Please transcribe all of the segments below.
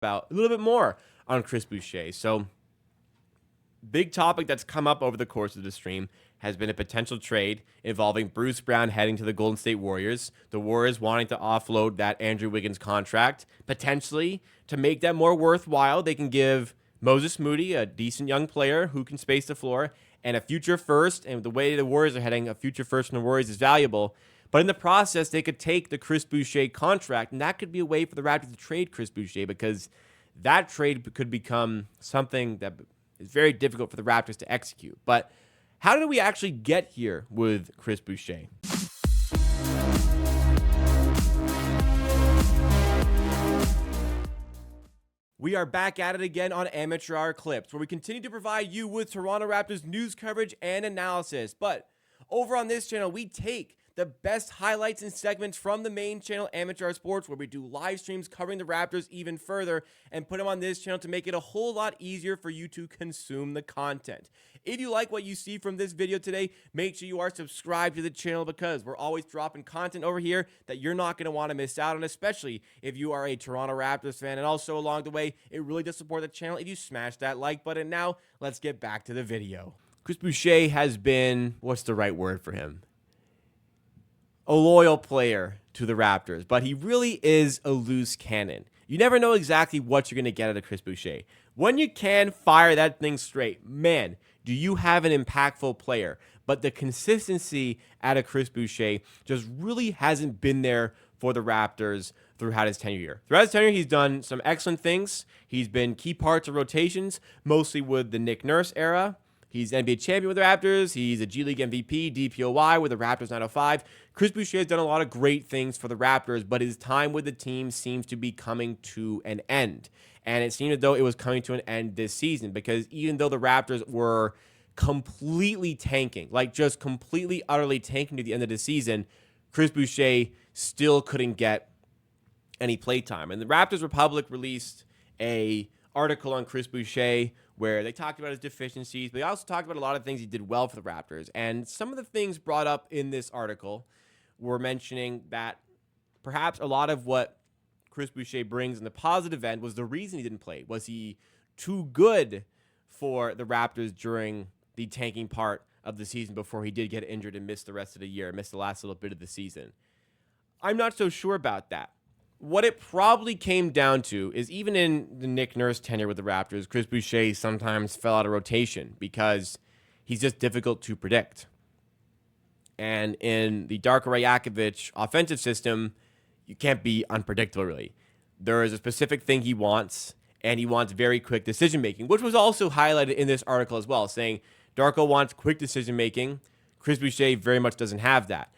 about a little bit more on Chris Boucher. So, big topic that's come up over the course of the stream has been a potential trade involving Bruce Brown heading to the Golden State Warriors. The Warriors wanting to offload that Andrew Wiggins contract, potentially to make that more worthwhile. They can give Moses Moody, a decent young player who can space the floor, and a future first. And the way the Warriors are heading, a future first from the Warriors is valuable. But in the process, they could take the Chris Boucher contract, and that could be a way for the Raptors to trade Chris Boucher, because that trade could become something that is very difficult for the Raptors to execute. But how did we actually get here with Chris Boucher? We are back at it again on Amateur Hour Clips, where we continue to provide you with Toronto Raptors news coverage and analysis. But over on this channel, we take the best highlights and segments from the main channel, Amateur Hour Sports, where we do live streams covering the Raptors even further and put them on this channel to make it a whole lot easier for you to consume the content. If you like what you see from this video today, make sure you are subscribed to the channel, because we're always dropping content over here that you're not going to want to miss out on, especially if you are a Toronto Raptors fan. And also along the way, it really does support the channel if you smash that like button. Now, let's get back to the video. Chris Boucher has been, what's the right word for him? A loyal player to the Raptors, but he really is a loose cannon. You never know exactly what you're going to get out of Chris Boucher. When you can fire that thing straight, man, do you have an impactful player. But the consistency out of Chris Boucher just really hasn't been there for the Raptors throughout his tenure here. Throughout his tenure, he's done some excellent things. He's been key parts of rotations, mostly with the Nick Nurse era. He's NBA champion with the Raptors. He's a G League MVP, DPOY with the Raptors 905. Chris Boucher has done a lot of great things for the Raptors, but his time with the team seems to be coming to an end. And it seemed as though it was coming to an end this season, because even though the Raptors were completely tanking, like just completely, utterly tanking to the end of the season, Chris Boucher still couldn't get any playtime. And the Raptors Republic released a article on Chris Boucher where they talked about his deficiencies, but they also talked about a lot of things he did well for the Raptors. And some of the things brought up in this article were mentioning that perhaps a lot of what Chris Boucher brings in the positive end was the reason he didn't play. Was he too good for the Raptors during the tanking part of the season before he did get injured and missed the rest of the year, missed the last little bit of the season? I'm not so sure about that. What it probably came down to is, even in the Nick Nurse tenure with the Raptors, Chris Boucher sometimes fell out of rotation because he's just difficult to predict. And in the Darko Rajakovic offensive system, you can't be unpredictable, really. There is a specific thing he wants, and he wants very quick decision-making, which was also highlighted in this article as well, saying Darko wants quick decision-making. Chris Boucher very much doesn't have that.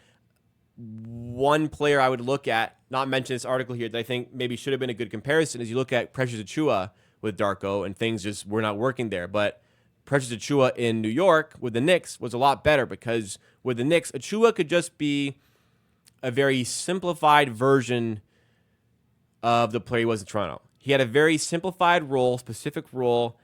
One player I would look at, not mention this article here, that I think maybe should have been a good comparison, is you look at Precious Achiuwa with Darko, and things just were not working there. But Precious Achiuwa in New York with the Knicks was a lot better, because with the Knicks, Achiuwa could just be a very simplified version of the player he was in Toronto. He had a very simplified role, specific role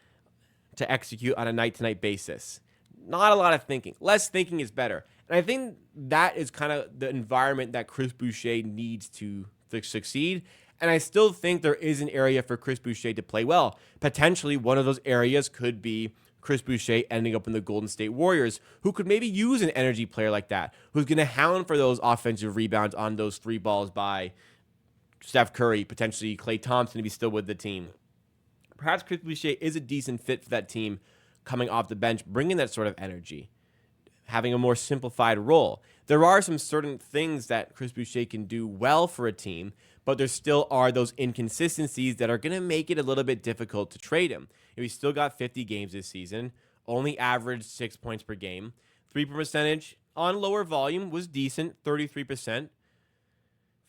to execute on a night-to-night basis. Not a lot of thinking. Less thinking is better. And I think that is kind of the environment that Chris Boucher needs to succeed. And I still think there is an area for Chris Boucher to play well. Potentially one of those areas could be Chris Boucher ending up in the Golden State Warriors, who could maybe use an energy player like that, who's going to hound for those offensive rebounds on those three balls by Steph Curry, potentially Klay Thompson to be still with the team. Perhaps Chris Boucher is a decent fit for that team coming off the bench, bringing that sort of energy, having a more simplified role. There are some certain things that Chris Boucher can do well for a team, but there still are those inconsistencies that are going to make it a little bit difficult to trade him. He's still got 50 games this season, only averaged 6 points per game. 3-point percentage on lower volume was decent, 33%.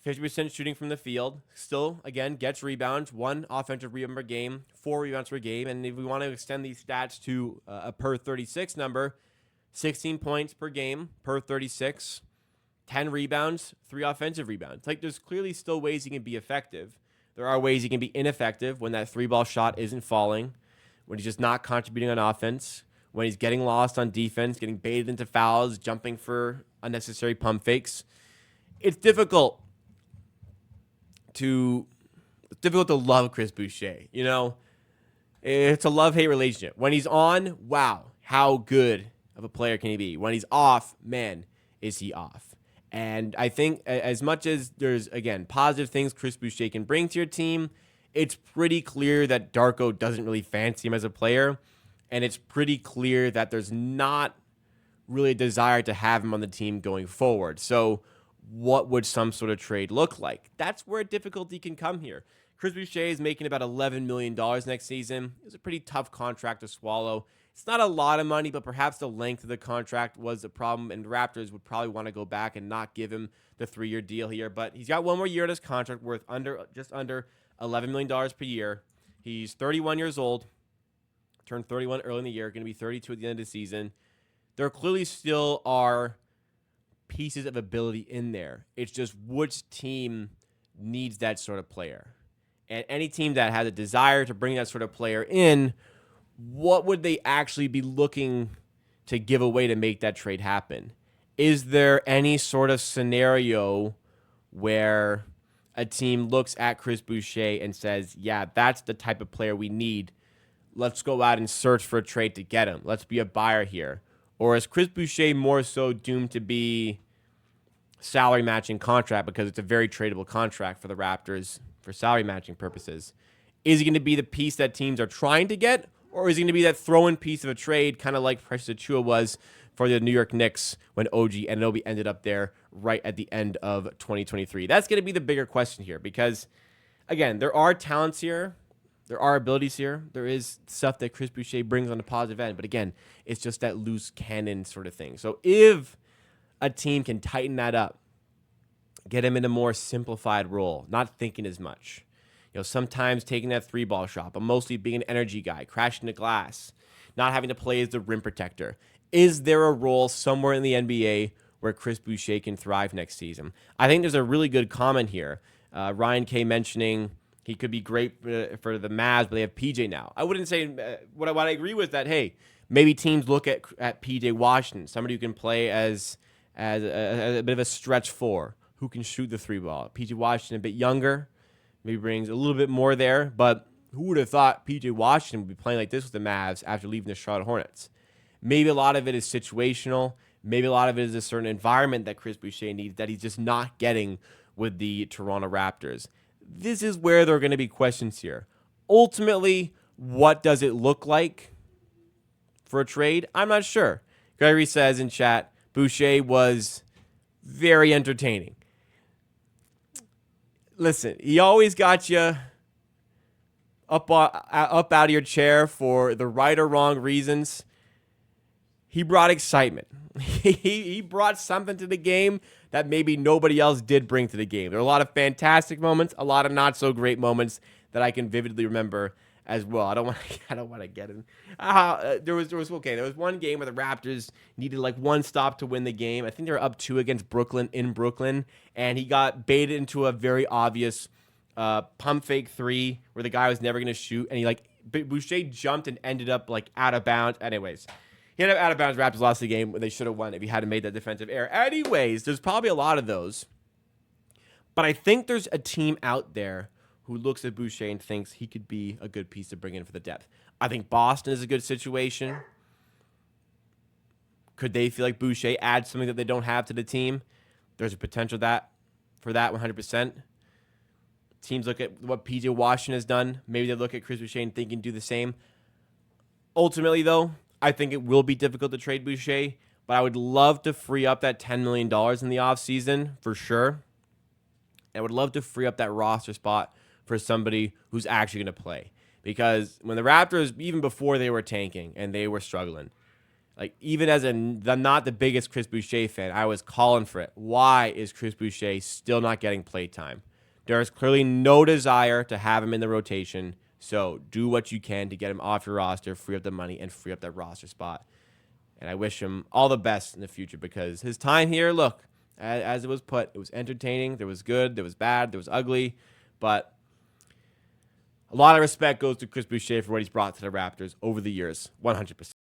50% shooting from the field. Still, again, gets rebounds. 1 offensive rebound per game, 4 rebounds per game. And if we want to extend these stats to a per 36 number, 16 points per game per 36, 10 rebounds, 3 offensive rebounds. Like, there's clearly still ways he can be effective. There are ways he can be ineffective when that 3-ball shot isn't falling, when he's just not contributing on offense, when he's getting lost on defense, getting baited into fouls, jumping for unnecessary pump fakes. It's difficult to It's difficult to love Chris Boucher. You know, it's a love-hate relationship. When he's on, wow, how good of a player can he be? When he's off, man, is he off? And I think as much as there's, again, positive things Chris Boucher can bring to your team, it's pretty clear that Darko doesn't really fancy him as a player. And it's pretty clear that there's not really a desire to have him on the team going forward. So what would some sort of trade look like? That's where difficulty can come here. Chris Boucher is making about $11 million next season. It's a pretty tough contract to swallow. It's not a lot of money, but perhaps the length of the contract was the problem, and the Raptors would probably want to go back and not give him the 3-year deal here. But he's got one more year in his contract worth just under $11 million per year. He's 31 years old, turned 31 early in the year, going to be 32 at the end of the season. There clearly still are pieces of ability in there. It's just which team needs that sort of player. And any team that has a desire to bring that sort of player in, what would they actually be looking to give away to make that trade happen? Is there any sort of scenario where a team looks at Chris Boucher and says, yeah, that's the type of player we need. Let's go out and search for a trade to get him. Let's be a buyer here. Or is Chris Boucher more so doomed to be salary matching contract because it's a very tradable contract for the Raptors for salary matching purposes? Is he going to be the piece that teams are trying to get? Or is he going to be that throw-in piece of a trade, kind of like Precious Achiuwa was for the New York Knicks when OG Anunoby ended up there right at the end of 2023? That's going to be the bigger question here because, again, there are talents here. There are abilities here. There is stuff that Chris Boucher brings on the positive end. But, again, it's just that loose cannon sort of thing. So if a team can tighten that up, get him in a more simplified role, not thinking as much, sometimes taking that 3-ball shot, but mostly being an energy guy, crashing the glass, not having to play as the rim protector. Is there a role somewhere in the NBA where Chris Boucher can thrive next season? I think there's a really good comment here. Ryan K mentioning he could be great for the Mavs, but they have PJ now. I wouldn't say what I agree with that, hey, maybe teams look at PJ Washington, somebody who can play as a bit of a stretch 4, who can shoot the 3-ball. PJ Washington a bit younger, maybe brings a little bit more there, but who would have thought PJ Washington would be playing like this with the Mavs after leaving the Charlotte Hornets? Maybe a lot of it is situational. Maybe a lot of it is a certain environment that Chris Boucher needs that he's just not getting with the Toronto Raptors. This is where there are going to be questions here. Ultimately, what does it look like for a trade? I'm not sure. Gregory says in chat, Boucher was very entertaining. Listen, he always got you up out of your chair for the right or wrong reasons. He brought excitement. He brought something to the game that maybe nobody else did bring to the game. There are a lot of fantastic moments, a lot of not so great moments that I can vividly remember as well. I don't want to get in. There was one game where the Raptors needed like one stop to win the game. I think they were up 2 against Brooklyn in Brooklyn, and he got baited into a very obvious pump fake 3 where the guy was never going to shoot, and Boucher jumped and ended up like out of bounds. Anyways, he ended up out of bounds. Raptors lost the game when they should have won if he hadn't made that defensive error. Anyways, there's probably a lot of those, but I think there's a team out there who looks at Boucher and thinks he could be a good piece to bring in for the depth. I think Boston is a good situation. Could they feel like Boucher adds something that they don't have to the team? There's a potential for that 100%. Teams look at what PJ Washington has done. Maybe they look at Chris Boucher and think he can do the same. Ultimately, though, I think it will be difficult to trade Boucher, but I would love to free up that $10 million in the offseason for sure. I would love to free up that roster spot for somebody who's actually going to play. Because when the Raptors, even before they were tanking and they were struggling, like even as I'm not the biggest Chris Boucher fan, I was calling for it. Why is Chris Boucher still not getting play time? There is clearly no desire to have him in the rotation. So do what you can to get him off your roster, free up the money, and free up that roster spot. And I wish him all the best in the future because his time here, look, as it was put, it was entertaining. There was good, there was bad, there was ugly. But a lot of respect goes to Chris Boucher for what he's brought to the Raptors over the years, 100%.